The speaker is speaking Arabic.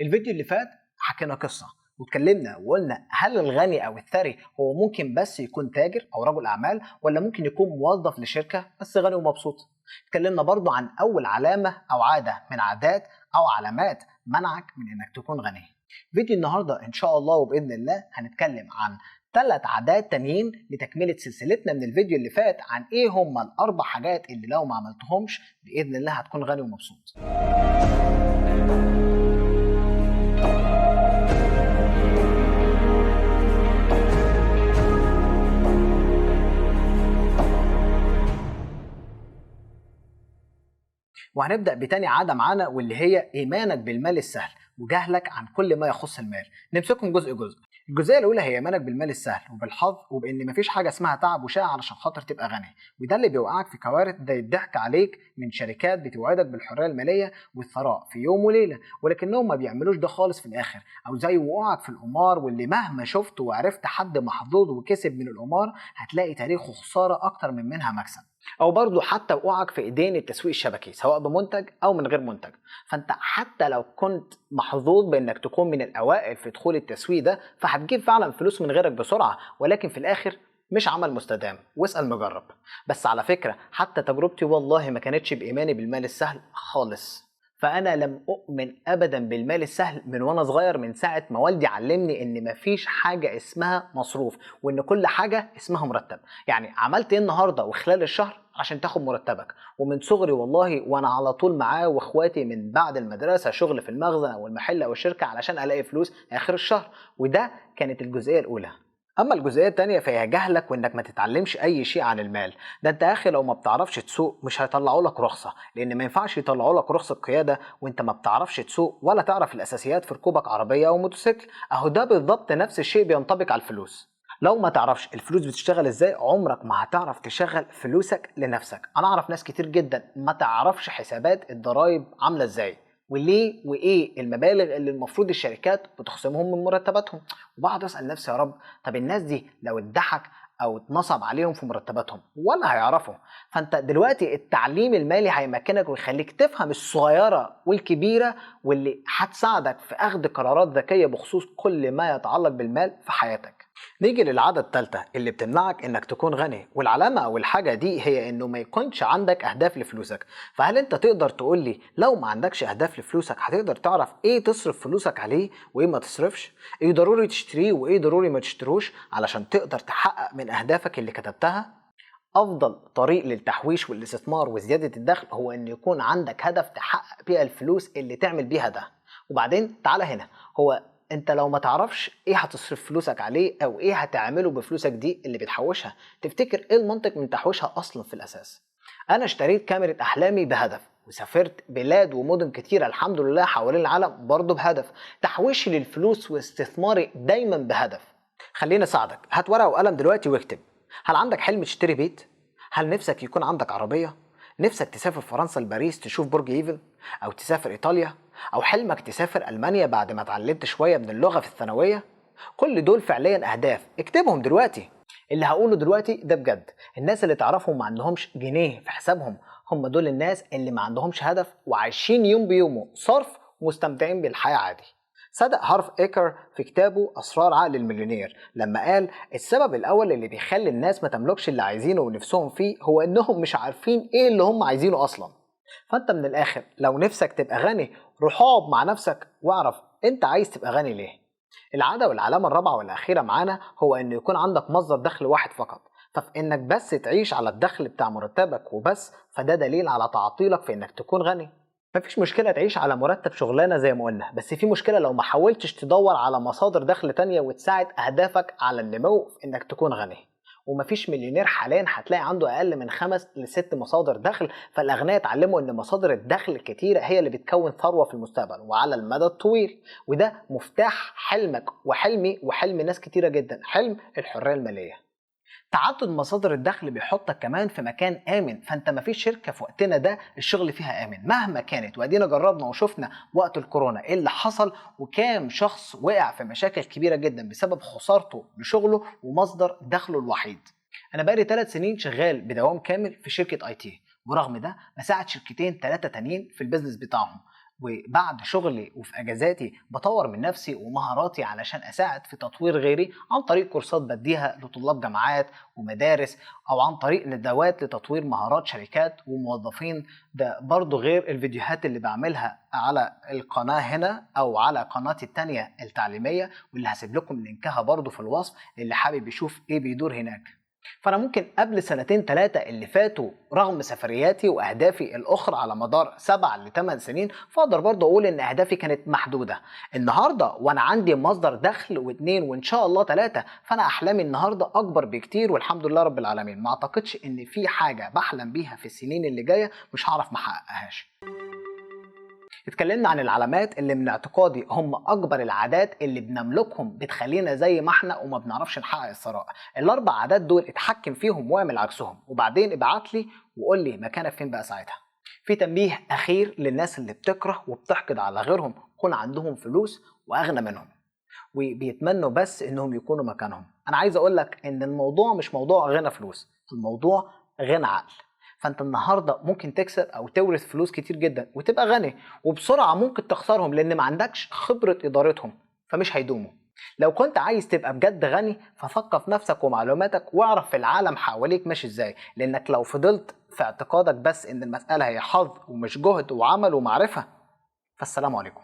الفيديو اللي فات حكينا قصة واتكلمنا وقلنا هل الغني أو الثري هو ممكن بس يكون تاجر أو رجل أعمال ولا ممكن يكون موظف لشركة بس غني ومبسوط. اتكلمنا برضو عن أول علامة أو عادة من عادات أو علامات منعك من إنك تكون غني. فيديو النهاردة إن شاء الله وبإذن الله هنتكلم عن 3 عادات تانيين لتكملة سلسلتنا من الفيديو اللي فات عن إيه هم ال4 حاجات اللي لو ما عملتهمش بإذن الله هتكون غني ومبسوط. وهنبدأ بتاني عادة معانا واللي هي إيمانك بالمال السهل وجهلك عن كل ما يخص المال. نمسكهم جزء جزء. الجزئية الأولى هي إيمانك بالمال السهل وبالحظ وبإن مفيش حاجة اسمها تعب وشقة علشان خاطر تبقى غني، وده اللي بيوقعك في كوارث زي الضحك عليك من شركات بتوعدك بالحرية المالية والثراء في يوم وليلة ولكنهم ما بيعملوش ده خالص في الآخر، أو زي وقوعك في القمار واللي مهما شفت وعرفت حد محظوظ وكسب من القمار هتلاقي تاريخه خسارة أكتر من منها مكسب. او برضو حتى وقوعك في ايدين التسويق الشبكي سواء بمنتج او من غير منتج، فانت حتى لو كنت محظوظ بانك تكون من الاوائل في دخول التسويق ده فهتجيب فعلا فلوس من غيرك بسرعه، ولكن في الاخر مش عمل مستدام واسال مجرب. بس على فكره حتى تجربتي والله ما كانتش بايماني بالمال السهل خالص، فأنا لم أؤمن أبدا بالمال السهل من وأنا صغير، من ساعة ما والدي علمني إن مفيش حاجة اسمها مصروف وإن كل حاجة اسمها مرتب. يعني عملت إيه النهاردة وخلال الشهر عشان تاخد مرتبك؟ ومن صغري والله وأنا على طول معاه وإخواتي من بعد المدرسة شغل في المخزن أو المحل أو الشركة علشان ألاقي فلوس آخر الشهر، وده كانت الجزئية الأولى. اما الجزئيه الثانيه فهي جهلك وانك ما تتعلمش اي شيء عن المال. ده انت يا اخي لو ما بتعرفش تسوق مش هيطلعوا لك رخصه، لان ما ينفعش يطلعوا لك رخصه قياده وانت ما بتعرفش تسوق ولا تعرف الاساسيات في ركوبك عربيه او موتوسيكل. اهو ده بالضبط نفس الشيء بينطبق على الفلوس. لو ما تعرفش الفلوس بتشتغل ازاي عمرك ما هتعرف تشغل فلوسك لنفسك. انا اعرف ناس كتير جدا ما تعرفش حسابات الضرايب عامله ازاي وليه وايه المبالغ اللي المفروض الشركات بتخصمهم من مرتباتهم، وبقعد اسال نفسي يا رب طب الناس دي لو اتضحك او اتنصب عليهم في مرتباتهم ولا هيعرفوا؟ فانت دلوقتي التعليم المالي هيمكنك ويخليك تفهم الصغيره والكبيره واللي هتساعدك في اخذ قرارات ذكيه بخصوص كل ما يتعلق بالمال في حياتك. نيجي للعادة الثالثة اللي بتمنعك انك تكون غني، والعلامة او الحاجة دي هي انه ما يكونش عندك اهداف لفلوسك. فهل انت تقدر تقول لي لو ما عندكش اهداف لفلوسك هتقدر تعرف ايه تصرف فلوسك عليه وايه ما تصرفش؟ ايه ضروري تشتريه وايه ضروري ما تشتروش علشان تقدر تحقق من اهدافك اللي كتبتها؟ افضل طريق للتحويش والاستثمار وزيادة الدخل هو ان يكون عندك هدف تحقق بيها الفلوس اللي تعمل بيها ده. وبعدين تعالى هنا، هو انت لو ما تعرفش ايه هتصرف فلوسك عليه او ايه هتعمله بفلوسك دي اللي بتحوشها، تفتكر ايه المنطق من تحويشها اصلا في الاساس؟ انا اشتريت كاميرا احلامي بهدف وسافرت بلاد ومدن كتيرة الحمد لله حوالين العالم برضه بهدف. تحويشي للفلوس واستثماري دايما بهدف. خليني اساعدك، هات ورقة وقلم دلوقتي واكتب. هل عندك حلم تشتري بيت؟ هل نفسك يكون عندك عربية؟ نفسك تسافر فرنسا لباريس تشوف برج ايفل؟ او تسافر ايطاليا؟ او حلمك تسافر المانيا بعد ما اتعلمت شويه من اللغه في الثانويه؟ كل دول فعليا اهداف، اكتبهم دلوقتي. اللي هقوله دلوقتي ده بجد، الناس اللي تعرفهم ما عندهمش جنيه في حسابهم هم دول الناس اللي ما عندهمش هدف وعايشين يوم بيومه صرف ومستمتعين بالحياه عادي. صدق هارف ايكر في كتابه اسرار عقل المليونير لما قال السبب الاول اللي بيخلي الناس ما تملكش اللي عايزينه ونفسهم فيه هو انهم مش عارفين ايه اللي هم عايزينه اصلا. فانت من الاخر لو نفسك تبقى غني روح اقعد مع نفسك واعرف انت عايز تبقى غني ليه. العادة والعلامة الرابعة والاخيرة معانا هو ان يكون عندك مصدر دخل واحد فقط، ففي انك بس تعيش على الدخل بتاع مرتبك وبس فده دليل على تعطيلك في انك تكون غني. مفيش مشكلة تعيش على مرتب شغلانة زي ما قلنا، بس في مشكلة لو ما حاولتش تدور على مصادر دخل تانية وتساعد اهدافك على النمو في انك تكون غني. ومفيش مليونير حاليا هتلاقي عنده اقل من 5 ل 6 مصادر دخل، فالاغنياء اتعلموا ان مصادر الدخل الكتيره هي اللي بتكون ثروه في المستقبل وعلى المدى الطويل، وده مفتاح حلمك وحلمي وحلم ناس كتيره جدا، حلم الحريه الماليه. تعدد مصادر الدخل بيحطك كمان في مكان آمن، فأنت مفيش شركة في وقتنا ده الشغل فيها آمن مهما كانت، وأدينا جربنا وشفنا وقت الكورونا إيه اللي حصل وكام شخص وقع في مشاكل كبيرة جدا بسبب خسارته لشغله ومصدر دخله الوحيد. أنا بقالي 3 سنين شغال بدوام كامل في شركة IT، ورغم ده بساعد شركتين 3 تانيين في البيزنس بتاعهم وبعد شغلي وفي اجازاتي بطور من نفسي ومهاراتي علشان اساعد في تطوير غيري عن طريق كورسات بديها لطلاب جامعات ومدارس، او عن طريق ندوات لتطوير مهارات شركات وموظفين. ده برضو غير الفيديوهات اللي بعملها على القناة هنا او على قناتي التانية التعليمية، واللي هسيب لكم لينكها برضو في الوصف اللي حابب يشوف ايه بيدور هناك. فأنا ممكن قبل سنتين 3 اللي فاتوا رغم سفرياتي وأهدافي الأخرى على مدار 7 ل 8 سنين، فأقدر برضه أقول إن أهدافي كانت محدودة. النهاردة وأنا عندي مصدر دخل واتنين وإن شاء الله 3، فأنا أحلامي النهاردة أكبر بكتير والحمد لله رب العالمين. ما أعتقدش إن في حاجة بحلم بيها في السنين اللي جاية مش هعرف محققهاش. اتكلمنا عن العلامات اللي من اعتقادي هم اكبر العادات اللي بنملكهم بتخلينا زي ما احنا وما بنعرفش نحقق الثراء. ال4 عادات دول اتحكم فيهم واعمل عكسهم، وبعدين ابعت لي وقول لي مكانك فين بقى ساعتها. في تنبيه اخير للناس اللي بتكره وبتحقد على غيرهم يكون عندهم فلوس واغنى منهم وبيتمنوا بس انهم يكونوا مكانهم. انا عايز اقول لك ان الموضوع مش موضوع غنى فلوس، الموضوع غنى عقل. فانت النهارده ممكن تكسب او تورث فلوس كتير جدا وتبقى غني، وبسرعه ممكن تخسرهم لان ما عندكش خبره ادارتهم فمش هيدوموا. لو كنت عايز تبقى بجد غني فثقف نفسك ومعلوماتك واعرف في العالم حواليك ماشي ازاي، لانك لو فضلت في اعتقادك بس ان المساله هي حظ ومش جهد وعمل ومعرفه، فالسلام عليكم.